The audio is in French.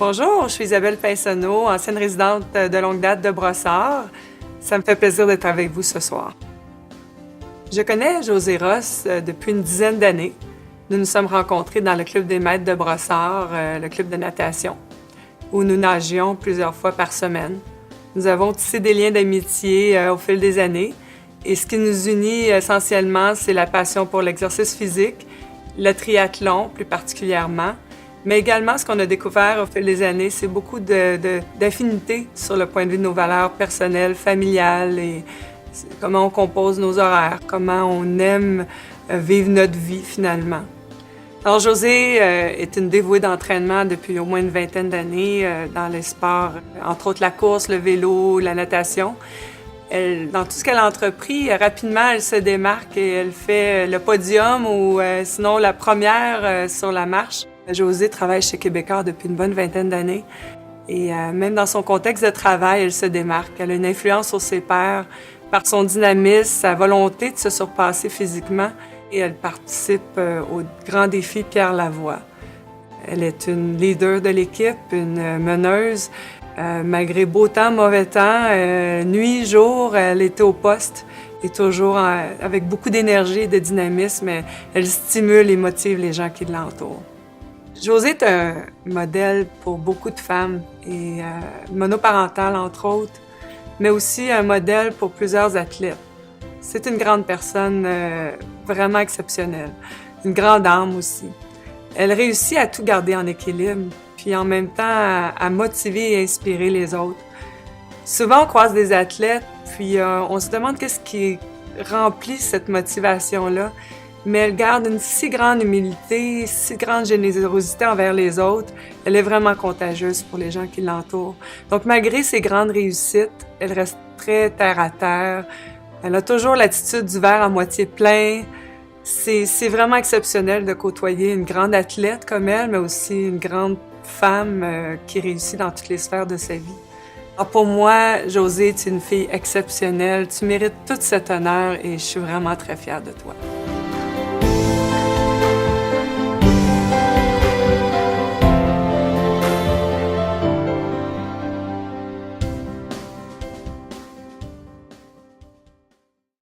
Bonjour, je suis Isabelle Pinsonneau, ancienne résidente de longue date de Brossard. Ça me fait plaisir d'être avec vous ce soir. Je connais Josée Ross depuis une dizaine d'années. Nous nous sommes rencontrés dans le club des maîtres de Brossard, le club de natation, où nous nagions plusieurs fois par semaine. Nous avons tissé des liens d'amitié au fil des années. Et ce qui nous unit essentiellement, c'est la passion pour l'exercice physique, le triathlon plus particulièrement, mais également ce qu'on a découvert au fil des années, c'est beaucoup d'affinités sur le point de vue de nos valeurs personnelles, familiales et comment on compose nos horaires, comment on aime vivre notre vie finalement. Alors Josée est une dévouée d'entraînement depuis au moins une vingtaine d'années dans les sports, entre autres la course, le vélo, la natation. Dans tout ce qu'elle a entrepris, rapidement, elle se démarque et elle fait le podium ou sinon la première sur la marche. Josée travaille chez Québécois depuis une bonne vingtaine d'années et même dans son contexte de travail, elle se démarque. Elle a une influence sur ses pairs par son dynamisme, sa volonté de se surpasser physiquement et elle participe au grand défi Pierre Lavoie. Elle est une leader de l'équipe, une meneuse. Malgré beau temps, mauvais temps, nuit, jour, elle était au poste et toujours avec beaucoup d'énergie et de dynamisme. Elle stimule et motive les gens qui l'entourent. Josée est un modèle pour beaucoup de femmes et monoparentale entre autres, mais aussi un modèle pour plusieurs athlètes. C'est une grande personne vraiment exceptionnelle, une grande âme aussi. Elle réussit à tout garder en équilibre, puis en même temps à motiver et inspirer les autres. Souvent, on croise des athlètes, puis on se demande qu'est-ce qui remplit cette motivation-là, mais elle garde une si grande humilité, si grande générosité envers les autres. Elle est vraiment contagieuse pour les gens qui l'entourent. Donc, malgré ses grandes réussites, elle reste très terre à terre. Elle a toujours l'attitude du verre à moitié plein. C'est vraiment exceptionnel de côtoyer une grande athlète comme elle, mais aussi une grande femme qui réussit dans toutes les sphères de sa vie. Alors pour moi, Josée, tu es une fille exceptionnelle. Tu mérites tout cet honneur et je suis vraiment très fière de toi.